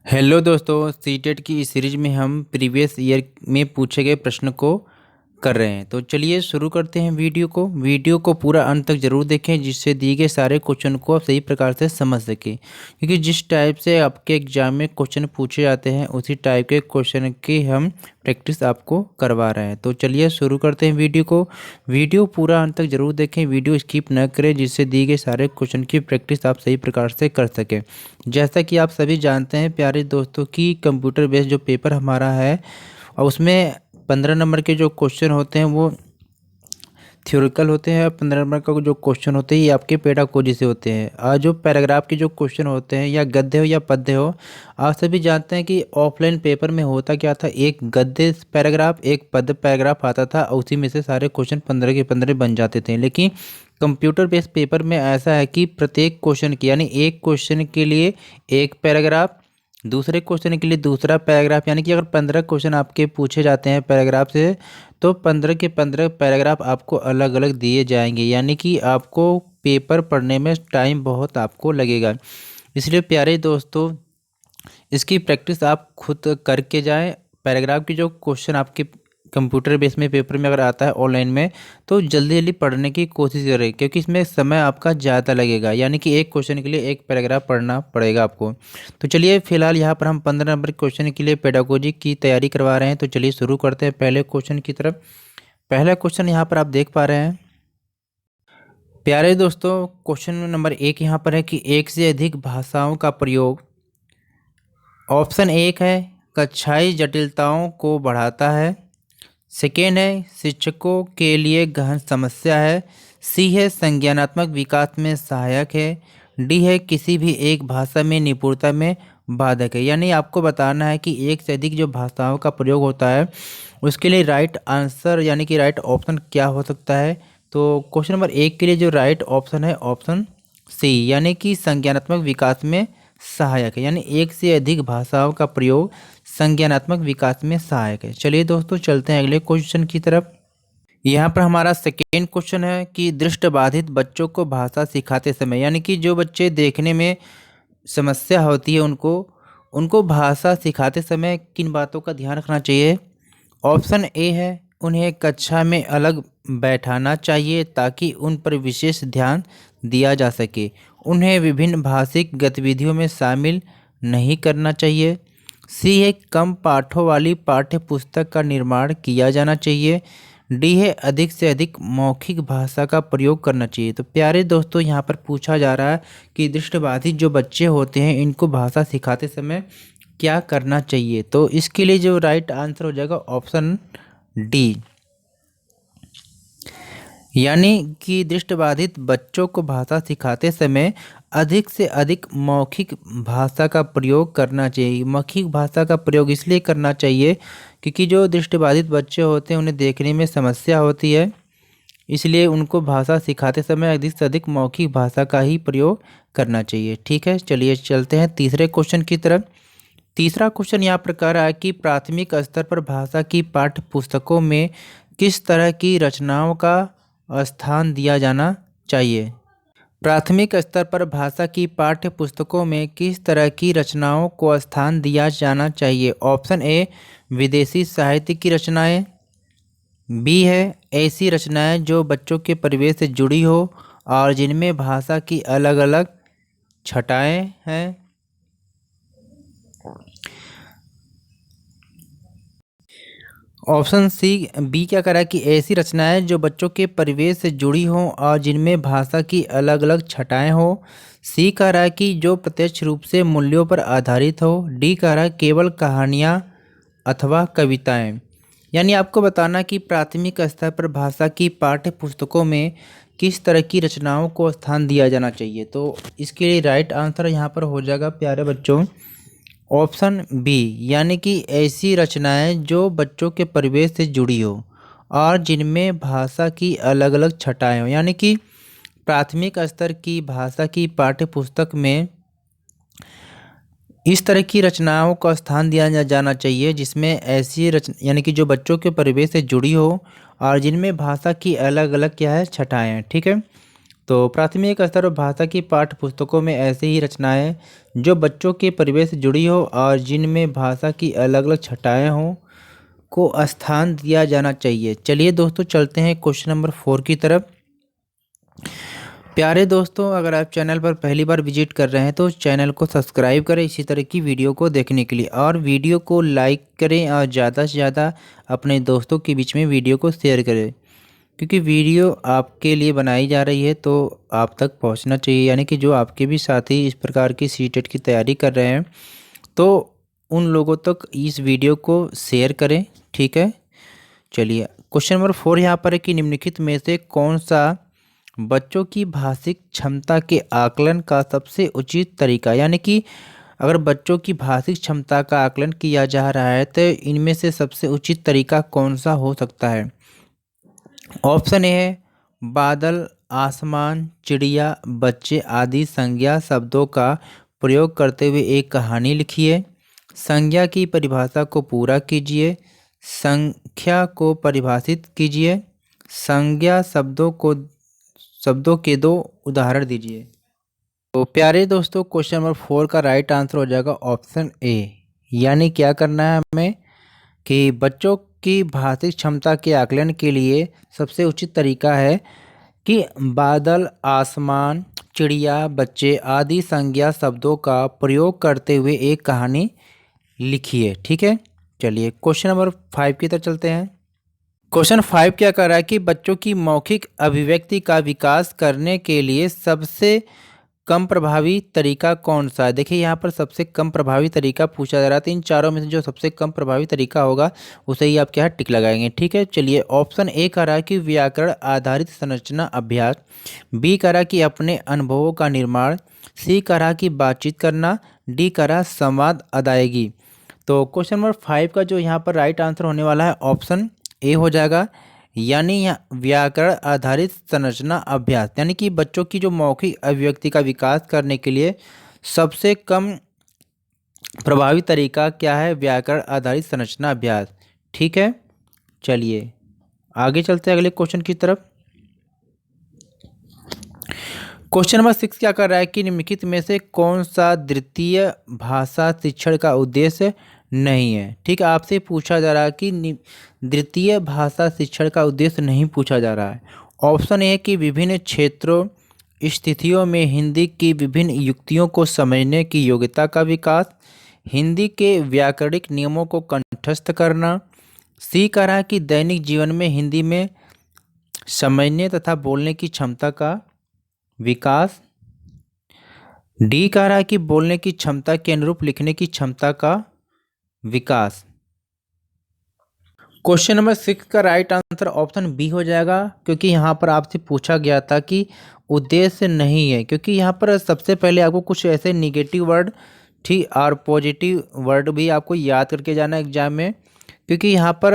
Hello दोस्तों, CTET की इस सीरीज में हम प्रीवियस ईयर में पूछे गए प्रश्न को कर रहे हैं। तो चलिए शुरू करते हैं वीडियो को पूरा अंत तक जरूर देखें, जिससे दिए गए सारे क्वेश्चन को आप सही प्रकार से समझ सकें। क्योंकि जिस टाइप से आपके एग्जाम में क्वेश्चन पूछे जाते हैं उसी टाइप के क्वेश्चन की हम प्रैक्टिस आपको करवा रहे हैं। तो चलिए शुरू करते हैं वीडियो पूरा अंत तक जरूर देखें, वीडियो स्किप न करें, जिससे दिए गए सारे क्वेश्चन की प्रैक्टिस आप सही प्रकार से कर सकें। जैसा कि आप सभी जानते हैं प्यारे दोस्तों की कंप्यूटर बेस्ड जो पेपर हमारा है और उसमें 15 नंबर के जो क्वेश्चन होते हैं वो थ्योरिकल होते हैं। 15 नंबर का जो क्वेश्चन होते हैं ये आपके पेडागोजी से होते हैं। और जो पैराग्राफ के जो क्वेश्चन होते हैं, या गद्य हो या पद्य हो, आप सभी जानते हैं कि ऑफलाइन पेपर में होता क्या था, एक गद्य पैराग्राफ एक पद्य पैराग्राफ आता था और उसी में से सारे क्वेश्चन 15 के 15 बन जाते थे। लेकिन कंप्यूटर बेस्ड पेपर में ऐसा है कि प्रत्येक क्वेश्चन की यानी एक क्वेश्चन के लिए एक पैराग्राफ, दूसरे क्वेश्चन के लिए दूसरा पैराग्राफ, यानी कि अगर 15 क्वेश्चन आपके पूछे जाते हैं पैराग्राफ से तो 15 के 15 पैराग्राफ आपको अलग अलग दिए जाएंगे। यानी कि आपको पेपर पढ़ने में टाइम बहुत आपको लगेगा। इसलिए प्यारे दोस्तों, इसकी प्रैक्टिस आप खुद करके जाएं। पैराग्राफ की जो क्वेश्चन आपके कंप्यूटर बेस में पेपर में अगर आता है ऑनलाइन में, तो जल्दी जल्दी पढ़ने की कोशिश करें, क्योंकि इसमें समय आपका ज़्यादा लगेगा। यानी कि एक क्वेश्चन के लिए एक पैराग्राफ पढ़ना पड़ेगा आपको। तो चलिए फिलहाल यहाँ पर हम 15 नंबर क्वेश्चन के लिए पेडागोजी की तैयारी करवा रहे हैं। तो चलिए शुरू करते हैं पहले क्वेश्चन की तरफ। पहला क्वेश्चन यहाँ पर आप देख पा रहे हैं प्यारे दोस्तों। क्वेश्चन नंबर 1 यहाँ पर है कि एक से अधिक भाषाओं का प्रयोग। ऑप्शन 1 है कक्षाई जटिलताओं को बढ़ाता है। सेकेंड है शिक्षकों के लिए गहन समस्या है। सी है संज्ञानात्मक विकास में सहायक है। डी है किसी भी एक भाषा में निपुणता में बाधक है। यानी आपको बताना है कि एक से अधिक जो भाषाओं का प्रयोग होता है उसके लिए राइट आंसर यानी कि राइट ऑप्शन क्या हो सकता है। तो क्वेश्चन नंबर 1 के लिए जो राइट ऑप्शन है ऑप्शन सी, यानी कि संज्ञानात्मक विकास में सहायक है। यानी एक से अधिक भाषाओं का प्रयोग संज्ञानात्मक विकास में सहायक है। चलिए दोस्तों चलते हैं अगले क्वेश्चन की तरफ। यहाँ पर हमारा सेकेंड क्वेश्चन है कि दृष्टिबाधित बच्चों को भाषा सिखाते समय, यानी कि जो बच्चे देखने में समस्या होती है उनको उनको भाषा सिखाते समय किन बातों का ध्यान रखना चाहिए। ऑप्शन ए है उन्हें कक्षा में अलग बैठाना चाहिए ताकि उन पर विशेष ध्यान दिया जा सके। उन्हें विभिन्न भाषिक गतिविधियों में शामिल नहीं करना चाहिए। सी है कम पाठों वाली पाठ्य पुस्तक का निर्माण किया जाना चाहिए। डी है अधिक से अधिक मौखिक भाषा का प्रयोग करना चाहिए। तो प्यारे दोस्तों यहाँ पर पूछा जा रहा है कि दृष्टिबाधित जो बच्चे होते हैं इनको भाषा सिखाते समय क्या करना चाहिए। तो इसके लिए जो राइट आंसर हो जाएगा ऑप्शन डी, यानी कि दृष्टिबाधित बच्चों को भाषा सिखाते समय अधिक से अधिक मौखिक भाषा का प्रयोग करना चाहिए। मौखिक भाषा का प्रयोग इसलिए करना चाहिए क्योंकि जो दृष्टिबाधित बच्चे होते हैं उन्हें देखने में समस्या होती है, इसलिए उनको भाषा सिखाते समय अधिक से अधिक मौखिक भाषा का ही प्रयोग करना चाहिए। ठीक है, चलिए चलते हैं तीसरे क्वेश्चन की तरफ। तीसरा क्वेश्चन यहाँ प्रकार है कि प्राथमिक स्तर पर भाषा की पाठ्य पुस्तकों में किस तरह की रचनाओं का स्थान दिया जाना चाहिए। प्राथमिक स्तर पर भाषा की पाठ्य पुस्तकों में किस तरह की रचनाओं को स्थान दिया जाना चाहिए। ऑप्शन ए विदेशी साहित्य की रचनाएं। बी है ऐसी रचनाएं जो बच्चों के परिवेश से जुड़ी हो और जिनमें भाषा की अलग अलग छटाएं हैं। ऑप्शन सी बी क्या करा कि ऐसी रचनाएं जो बच्चों के परिवेश से जुड़ी हों और जिनमें भाषा की अलग अलग छटाएं हो। सी कह रहा है कि जो प्रत्यक्ष रूप से मूल्यों पर आधारित हो। डी कह रहा है केवल कहानियाँ अथवा कविताएं। यानी आपको बताना कि प्राथमिक स्तर पर भाषा की पाठ्य पुस्तकों में किस तरह की रचनाओं को स्थान दिया जाना चाहिए। तो इसके लिए राइट आंसर यहाँ पर हो जाएगा प्यारे बच्चों ऑप्शन बी, यानी कि ऐसी रचनाएं जो बच्चों के परिवेश से जुड़ी हो और जिनमें भाषा की अलग अलग छटाएं हो। यानी कि प्राथमिक स्तर की भाषा की पाठ्य पुस्तक में इस तरह की रचनाओं का स्थान दिया जाना चाहिए जिसमें ऐसी यानी कि जो बच्चों के परिवेश से जुड़ी हो और जिनमें भाषा की अलग अलग क्या है छटाएं हैं। ठीक है, तो प्राथमिक स्तर पर भाषा की पाठ्य पुस्तकों में ऐसी ही रचनाएं जो बच्चों के परिवेश से जुड़ी हो और जिनमें भाषा की अलग अलग छटाएं हों को स्थान दिया जाना चाहिए। चलिए दोस्तों चलते हैं क्वेश्चन नंबर 4 की तरफ। प्यारे दोस्तों, अगर आप चैनल पर पहली बार विजिट कर रहे हैं तो चैनल को सब्सक्राइब करें इसी तरह की वीडियो को देखने के लिए, और वीडियो को लाइक करें और ज़्यादा से ज़्यादा अपने दोस्तों के बीच में वीडियो को शेयर करें, क्योंकि वीडियो आपके लिए बनाई जा रही है तो आप तक पहुंचना चाहिए। यानी कि जो आपके भी साथी इस प्रकार की सीटेट की तैयारी कर रहे हैं तो उन लोगों तक इस वीडियो को शेयर करें, ठीक है। चलिए क्वेश्चन नंबर 4 यहाँ पर है कि निम्नलिखित में से कौन सा बच्चों की भाषिक क्षमता के आकलन का सबसे उचित तरीका, यानी कि अगर बच्चों की भाषिक क्षमता का आकलन किया जा रहा है तो इनमें से सबसे उचित तरीका कौन सा हो सकता है। ऑप्शन ए है बादल, आसमान, चिड़िया, बच्चे आदि संज्ञा शब्दों का प्रयोग करते हुए एक कहानी लिखिए। संज्ञा की परिभाषा को पूरा कीजिए। संख्या को परिभाषित कीजिए। संज्ञा शब्दों के दो उदाहरण दीजिए। तो प्यारे दोस्तों क्वेश्चन नंबर 4 का राइट आंसर हो जाएगा ऑप्शन ए। यानी क्या करना है हमें कि बच्चों की भाषिक क्षमता के आकलन के लिए सबसे उचित तरीका है कि बादल, आसमान, चिड़िया, बच्चे आदि संज्ञा शब्दों का प्रयोग करते हुए एक कहानी लिखिए, ठीक है। चलिए क्वेश्चन नंबर 5 की तरफ चलते हैं। क्वेश्चन 5 क्या कर रहा है कि बच्चों की मौखिक अभिव्यक्ति का विकास करने के लिए सबसे कम प्रभावी तरीका कौन सा है। देखिए यहाँ पर सबसे कम प्रभावी तरीका पूछा जा रहा है, तो इन चारों में से जो सबसे कम प्रभावी तरीका होगा उसे ही आप क्या टिक लगाएंगे, ठीक है। चलिए ऑप्शन ए कह रहा है कि व्याकरण आधारित संरचना अभ्यास, बी कह रहा है कि अपने अनुभवों का निर्माण, सी कह रहा है कि बातचीत करना, डी कह रहा है संवाद अदायगी। तो क्वेश्चन नंबर 5 का जो यहाँ पर राइट आंसर होने वाला है ऑप्शन ए हो जाएगा, यानी व्याकरण आधारित संरचना अभ्यास। यानी कि बच्चों की जो मौखिक अभिव्यक्ति का विकास करने के लिए सबसे कम प्रभावी तरीका क्या है, व्याकरण आधारित संरचना अभ्यास, ठीक है। चलिए आगे चलते हैं अगले क्वेश्चन की तरफ। क्वेश्चन नंबर 6 क्या कर रहा है कि निम्नलिखित में से कौन सा द्वितीय भाषा शिक्षण का उद्देश्य नहीं है, ठीक है। आपसे पूछा जा रहा है कि द्वितीय भाषा शिक्षण का उद्देश्य नहीं पूछा जा रहा है। ऑप्शन ए है कि विभिन्न क्षेत्रों स्थितियों में हिंदी की विभिन्न युक्तियों को समझने की योग्यता का विकास, हिंदी के व्याकरणिक नियमों को कंठस्थ करना, सी कह रहा है कि दैनिक जीवन में हिंदी में समझने तथा बोलने की क्षमता का विकास, डी कह रहा है कि बोलने की क्षमता के अनुरूप लिखने की क्षमता का विकास। क्वेश्चन नंबर 6 का राइट आंसर ऑप्शन बी हो जाएगा, क्योंकि यहाँ पर आपसे पूछा गया था कि उद्देश्य नहीं है, क्योंकि यहाँ पर सबसे पहले आपको कुछ ऐसे निगेटिव वर्ड ठीक और पॉजिटिव वर्ड भी आपको याद करके जाना एग्जाम में, क्योंकि यहाँ पर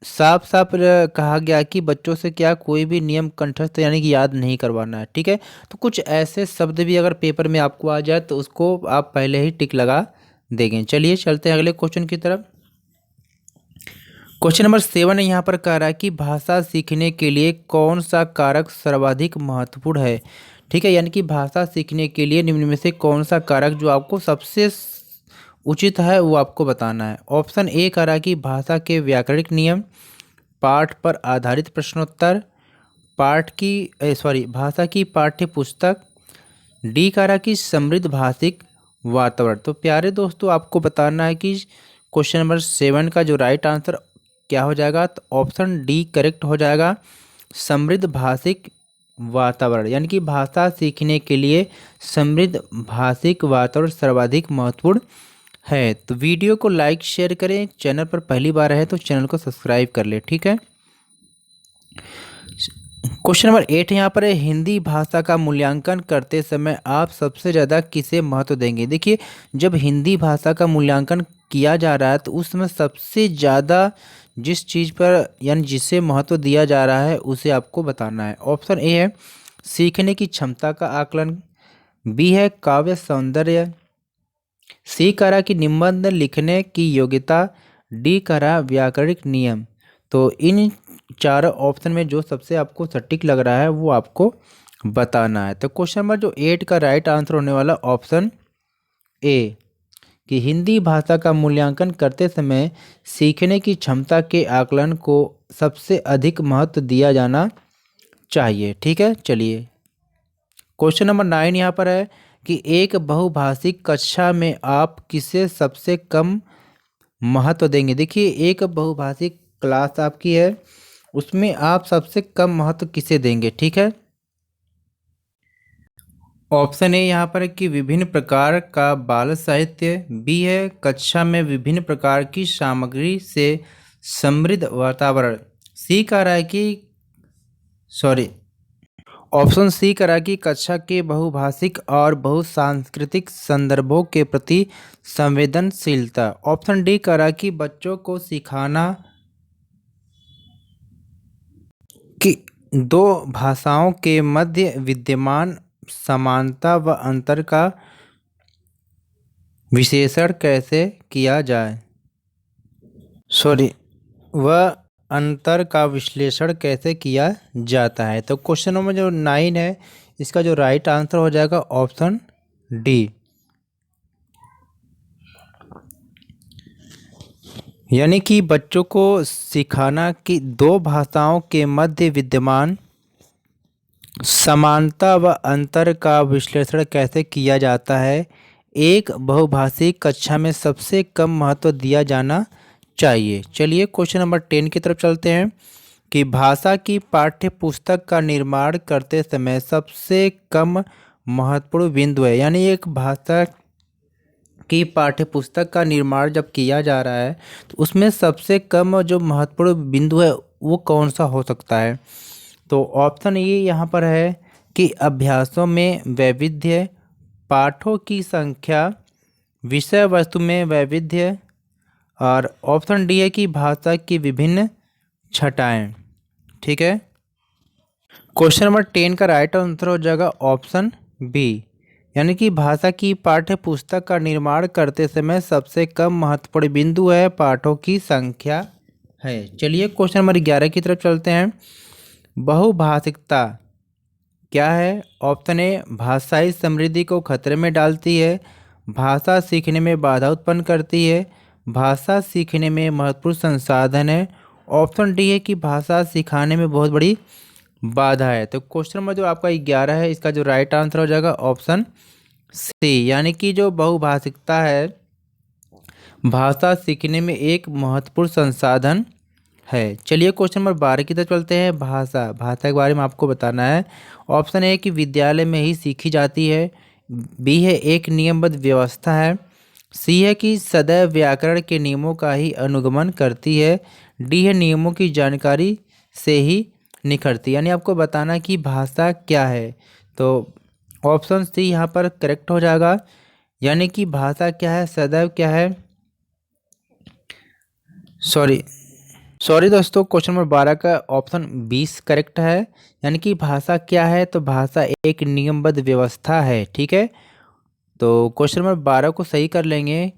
साफ साफ कहा गया कि बच्चों से क्या कोई भी नियम कंठस्थ यानी कि याद नहीं करवाना है, ठीक है। तो कुछ ऐसे शब्द भी अगर पेपर में आपको आ जाए तो उसको आप पहले ही टिक लगा देंगे। चलिए चलते हैं अगले क्वेश्चन की तरफ। क्वेश्चन नंबर 7 यहाँ पर कह रहा है कि भाषा सीखने के लिए कौन सा कारक सर्वाधिक महत्वपूर्ण है, ठीक है। यानी कि भाषा सीखने के लिए निम्न में से कौन सा कारक जो आपको सबसे उचित है वो आपको बताना है। ऑप्शन ए कह रहा है कि भाषा के व्याकरणिक नियम, पाठ पर आधारित प्रश्नोत्तर, भाषा की पाठ्य पुस्तक, डी कह रहा है कि समृद्ध भाषिक वातावरण। तो प्यारे दोस्तों आपको बताना है कि क्वेश्चन नंबर 7 का जो राइट आंसर क्या हो जाएगा, तो ऑप्शन डी करेक्ट हो जाएगा, समृद्ध भाषिक वातावरण। यानी कि भाषा सीखने के लिए समृद्ध भाषिक वातावरण सर्वाधिक महत्वपूर्ण है। तो वीडियो को लाइक शेयर करें, चैनल पर पहली बार है तो चैनल को सब्सक्राइब कर ले, ठीक है। क्वेश्चन नंबर 8 यहाँ पर है, हिंदी भाषा का मूल्यांकन करते समय आप सबसे ज़्यादा किसे महत्व देंगे। देखिए जब हिंदी भाषा का मूल्यांकन किया जा रहा है तो उसमें सबसे ज़्यादा जिस चीज़ पर यानी जिसे महत्व दिया जा रहा है उसे आपको बताना है। ऑप्शन ए है सीखने की क्षमता का आकलन, बी है काव्य सौंदर्य, सी कह रहा कि निबंध लिखने की योग्यता, डी कह रहा व्याकरणिक नियम। तो इन चारों ऑप्शन में जो सबसे आपको सटीक लग रहा है वो आपको बताना है। तो क्वेश्चन नंबर जो 8 का राइट आंसर होने वाला ऑप्शन ए, कि हिंदी भाषा का मूल्यांकन करते समय सीखने की क्षमता के आकलन को सबसे अधिक महत्व दिया जाना चाहिए। ठीक है, चलिए क्वेश्चन नंबर 9 यहाँ पर है कि एक बहुभाषिक कक्षा में आप किसे सबसे कम महत्व देंगे। देखिए, एक बहुभाषिक क्लास आपकी है, उसमें आप सबसे कम महत्व किसे देंगे। ठीक है, ऑप्शन ए यहाँ पर है कि विभिन्न प्रकार का बाल साहित्य, बी है कक्षा में विभिन्न प्रकार की सामग्री से समृद्ध वातावरण, सी कह रहा है कि सॉरी ऑप्शन सी कह रहा है कि कक्षा के बहुभाषिक और बहुसांस्कृतिक संदर्भों के प्रति संवेदनशीलता, ऑप्शन डी कह रहा है कि बच्चों को सिखाना कि दो भाषाओं के मध्य विद्यमान समानता व अंतर का विश्लेषण कैसे किया जाए। वह अंतर का विश्लेषण कैसे किया जाता है। तो क्वेश्चन नंबर जो 9 है, इसका जो राइट आंसर हो जाएगा ऑप्शन डी, यानी कि बच्चों को सिखाना कि दो भाषाओं के मध्य विद्यमान समानता व अंतर का विश्लेषण कैसे किया जाता है, एक बहुभाषिक कक्षा में सबसे कम महत्व दिया जाना चाहिए। चलिए क्वेश्चन नंबर 10 की तरफ चलते हैं कि भाषा की पाठ्य पुस्तक का निर्माण करते समय सबसे कम महत्वपूर्ण बिंदु है। यानी एक भाषा की पाठ्य पुस्तक का निर्माण जब किया जा रहा है तो उसमें सबसे कम जो महत्वपूर्ण बिंदु है वो कौन सा हो सकता है। तो ऑप्शन ये यहाँ पर है कि अभ्यासों में वैविध्य, पाठों की संख्या, विषय वस्तु में वैविध्य, और ऑप्शन डी है कि भाषा की विभिन्न छटाएं। ठीक है, क्वेश्चन नंबर 10 का राइट आंसर हो जाएगा ऑप्शन बी, यानी कि भाषा की पाठ्य पुस्तक का निर्माण करते समय सबसे कम महत्वपूर्ण बिंदु है पाठों की संख्या है। चलिए क्वेश्चन नंबर 11 की तरफ चलते हैं। बहुभाषिकता क्या है। ऑप्शन ए, भाषाई समृद्धि को खतरे में डालती है, भाषा सीखने में बाधा उत्पन्न करती है, भाषा सीखने में महत्वपूर्ण संसाधन है, ऑप्शन डी है कि भाषा सिखाने में बहुत बड़ी बाधा है। तो क्वेश्चन नंबर जो आपका 11 है, इसका जो राइट आंसर हो जाएगा ऑप्शन सी, यानी कि जो बहुभाषिकता है भाषा सीखने में एक महत्वपूर्ण संसाधन है। चलिए क्वेश्चन नंबर 12 की तरफ चलते हैं। भाषा के बारे में आपको बताना है। ऑप्शन ए कि विद्यालय में ही सीखी जाती है, बी है एक नियमबद्ध व्यवस्था है, सी है कि सदैव व्याकरण के नियमों का ही अनुगमन करती है, डी है नियमों की जानकारी से ही निखरती है। यानी आपको बताना कि भाषा क्या है। तो ऑप्शन सी यहाँ पर करेक्ट हो जाएगा, यानी कि भाषा क्या है, सदैव क्या है, सॉरी दोस्तों, क्वेश्चन नंबर 12 का ऑप्शन 20 करेक्ट है। यानी कि भाषा क्या है, तो भाषा एक नियमबद्ध व्यवस्था है। ठीक है, तो क्वेश्चन नंबर 12 को सही कर लेंगे,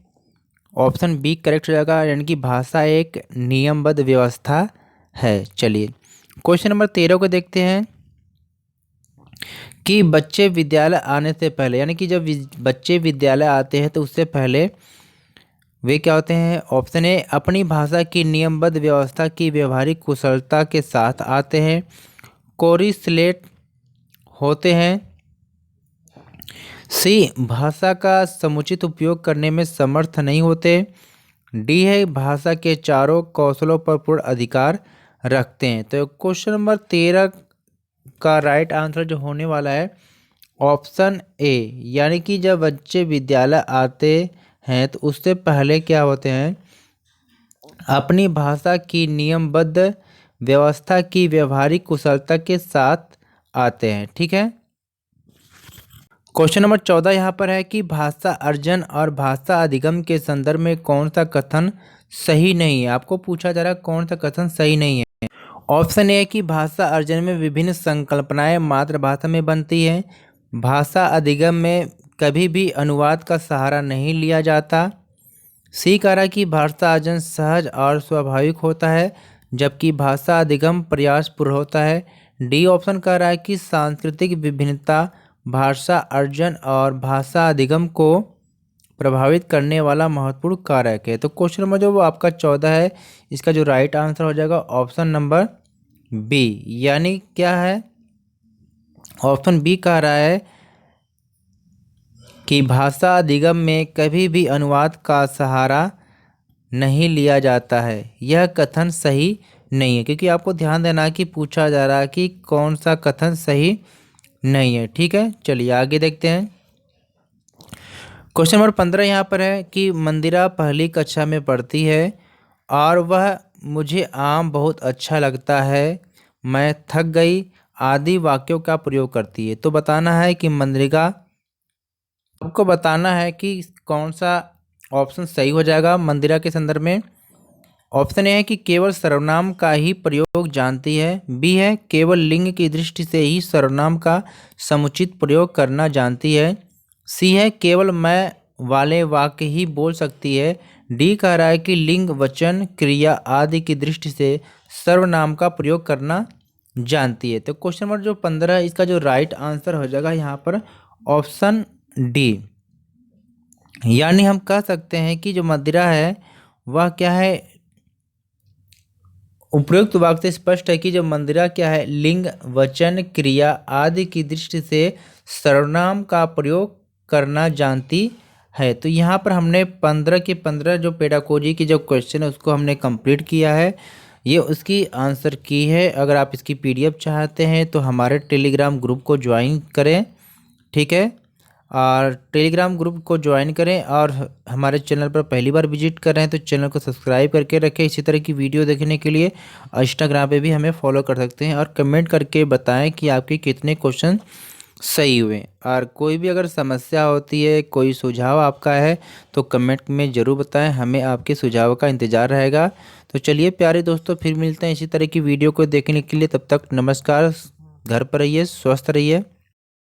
ऑप्शन बी करेक्ट हो जाएगा, यानी कि भाषा एक नियमबद्ध व्यवस्था है। चलिए क्वेश्चन नंबर 13 को देखते हैं कि बच्चे विद्यालय आने से पहले, यानी कि जब बच्चे विद्यालय आते हैं तो उससे पहले वे क्या होते हैं। ऑप्शन ए, अपनी भाषा की नियमबद्ध व्यवस्था की व्यवहारिक कुशलता के साथ आते हैं, कोरी स्लेट होते हैं, सी, भाषा का समुचित उपयोग करने में समर्थ नहीं होते, डी है भाषा के चारों कौशलों पर पूर्ण अधिकार रखते हैं। तो क्वेश्चन नंबर 13 का राइट आंसर जो होने वाला है ऑप्शन ए, यानी कि जब बच्चे विद्यालय आते हैं तो उससे पहले क्या होते हैं, अपनी भाषा की नियमबद्ध व्यवस्था की व्यवहारिक कुशलता के साथ आते हैं। ठीक है, क्वेश्चन नंबर 14 यहाँ पर है कि भाषा अर्जन और भाषा अधिगम के संदर्भ में कौन सा कथन सही नहीं है। आपको पूछा जा रहा है कौन सा कथन सही नहीं है। ऑप्शन ए है कि भाषा अर्जन में विभिन्न संकल्पनाएं मातृभाषा में बनती हैं, भाषा अधिगम में कभी भी अनुवाद का सहारा नहीं लिया जाता, सी कह रहा है कि भाषा अर्जन सहज और स्वाभाविक होता है जबकि भाषा अधिगम प्रयासपूर्ण होता है, डी ऑप्शन कह रहा है कि सांस्कृतिक विभिन्नता भाषा अर्जन और भाषा अधिगम को प्रभावित करने वाला महत्वपूर्ण कारक है। तो क्वेश्चन नंबर जो वो आपका 14 है, इसका जो राइट आंसर हो जाएगा ऑप्शन नंबर बी, यानी क्या है, ऑप्शन बी कह रहा है कि भाषा अधिगम में कभी भी अनुवाद का सहारा नहीं लिया जाता है। यह कथन सही नहीं है, क्योंकि आपको ध्यान देना कि पूछा जा रहा है कि कौन सा कथन सही नहीं है। ठीक है, चलिए आगे देखते हैं। क्वेश्चन नंबर 15 यहाँ पर है कि मंदिरा पहली कक्षा में पढ़ती है और वह मुझे आम बहुत अच्छा लगता है, मैं थक गई आदि वाक्यों का प्रयोग करती है। तो बताना है कि मंदिरा, आपको बताना है कि कौन सा ऑप्शन सही हो जाएगा मंदिरा के संदर्भ में। ऑप्शन ए है कि केवल सर्वनाम का ही प्रयोग जानती है, बी है केवल लिंग की दृष्टि से ही सर्वनाम का समुचित प्रयोग करना जानती है, सी है केवल मैं वाले वाक्य ही बोल सकती है, डी कह रहा है कि लिंग वचन क्रिया आदि की दृष्टि से सर्वनाम का प्रयोग करना जानती है। तो क्वेश्चन नंबर जो 15 है, इसका जो राइट आंसर हो जाएगा यहाँ पर ऑप्शन डी, यानी हम कह सकते हैं कि जो मंदिरा है वह क्या है, उपयुक्त वाक्य से स्पष्ट है कि जो मंदिरा क्या है, लिंग वचन क्रिया आदि की दृष्टि से सर्वनाम का प्रयोग करना जानती है। तो यहाँ पर हमने 15 के 15 जो पेडागोजी की जो क्वेश्चन है उसको हमने कंप्लीट किया है, ये उसकी आंसर की है। अगर आप इसकी पीडीएफ चाहते हैं तो हमारे टेलीग्राम ग्रुप को ज्वाइन करें, ठीक है, और टेलीग्राम ग्रुप को ज्वाइन करें, और हमारे चैनल पर पहली बार विजिट कर रहे हैं तो चैनल को सब्सक्राइब करके रखें। इसी तरह की वीडियो देखने के लिए इंस्टाग्राम पे भी हमें फॉलो कर सकते हैं, और कमेंट करके बताएं कि आपके कितने क्वेश्चन सही हुए। और कोई भी अगर समस्या होती है, कोई सुझाव आपका है तो कमेंट में ज़रूर बताएं, हमें आपके सुझाव का इंतज़ार रहेगा। तो चलिए प्यारे दोस्तों, फिर मिलते हैं इसी तरह की वीडियो को देखने के लिए। तब तक नमस्कार, घर पर रहिए, स्वस्थ रहिए।